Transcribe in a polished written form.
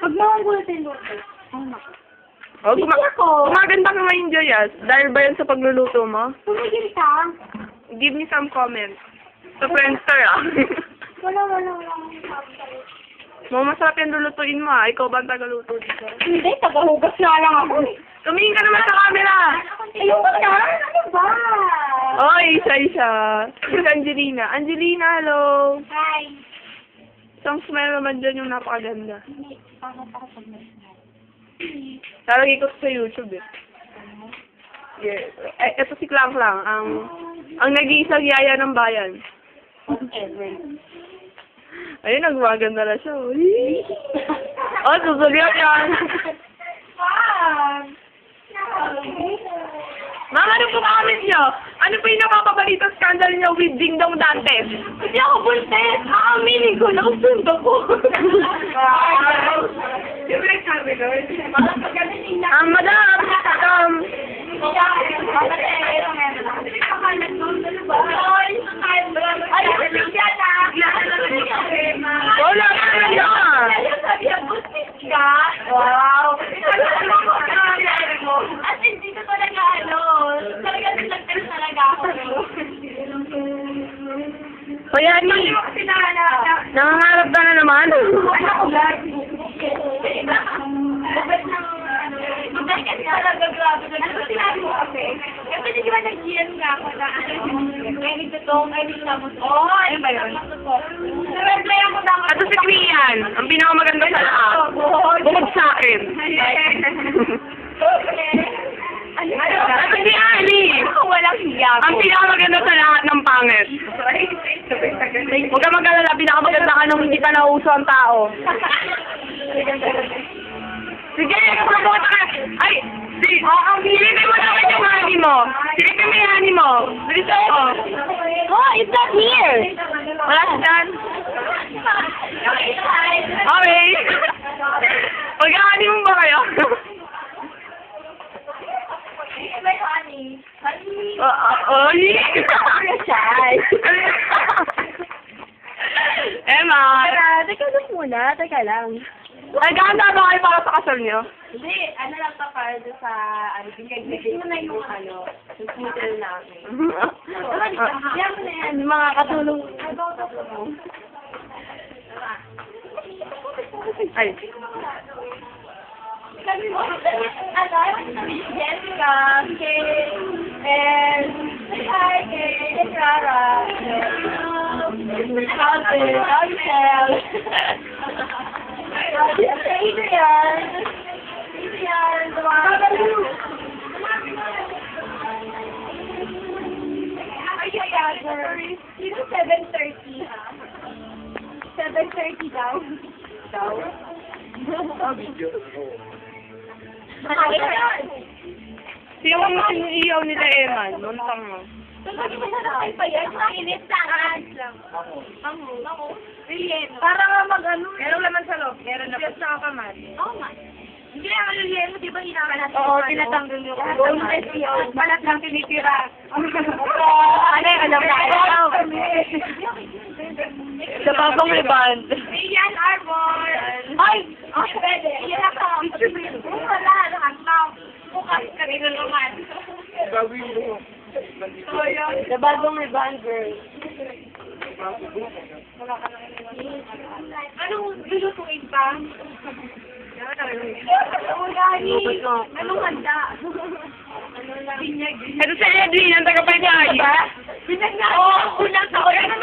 Pag makagulatin mo ito. Oh, naku. Oh, gumaganda ka ngayon, Joyas. Dahil ba yan sa pagluluto mo? Tumigil ka. Give me some comments. Sa Friendster, ah. Wala. Masarap yan lulutuin mo, ah. Ikaw ba ang tagaluto dito? Hindi, tagahugas na lang ako. Tumingin ka naman sa camera! Ayoko na. Ano ba? Oy, isa. Si Angelina. Angelina, hello! Hi. Isang smile naman dyan yung napakaganda. Hindi, bakit ako pag may Talagay ko sa YouTube, eh. Yeah. Ito si Klang Klang, ang nag-iisang yaya ng bayan. whatever. Ayun, nagmaganda na siya. Oh, susuliot yan. Ma'am, ano po comment nyo? Ano po yung napapabalita scandal nyo with Ding Dong Dantes? Hindi ako buntis. Aaminin ko na sundo ko. Yung nagsabi ko. Madam, wala ka na. Wow! At hindi ko talaga talaga nagtagtag talaga ako. Kaya ni, nangangarap ka na naman. Kasi talaga grabe na sinabi mo kasi. Kasi di ba nag-GM nga ako na any tutong, any samot. Oo, ano ba yun? Nag-reply ako dapat. Ito si Krian, ang pinakamaganda sa lahat. Bukod sa akin. Ito si Ali. Walang hiya. Ang pinakamaganda sa lahat ng pangit. Huwag ka mag-alala, pinakamaganda ka nung hindi ka nauso ang tao. Sige, promote ka. Ay, silipin mo naman yung honey mo. Silipin mo yung honey mo. Bilis ako. Oh, it's not here. Wala si Dan. Okay. Pag-honey mo ba kayo? May honey. Honey. Oli. Emma. Teka lang. Nagkakanta ba kayo para sa kasal niyo? Hindi, ano lang pa para sa, binigay mo na yung yung scooter namin. Yan mo na yan, mga katulong. Ay. Sabi mo, Jessica, Kay, and Kay, Clara, Council, Adrian, Dito 7:30, ha? 7:30 daw. Sino ang siniiyaw nila Eman? Montang mo. Para nga mag-ano. Meron laman sa loob. Meron na po. Sa kaman. Oo nga. Hindi ang alulien mo, di ba hinakalat? Oo, tinatanggal yung Boneless yun. Balat lang tinitira. Ano yung alam na? Sa babang riband. Ayan, Arbor. Ay! Oh, pwede. Ayan ako. Wala, nakasnaw. Bukas ka rin naman. Gawin mo. So, yun. Sa bagong riband, girl. Anong lulutuin pa? Anong handa? Ito si Edwin, ang tagapagay. Binyag na. Oo,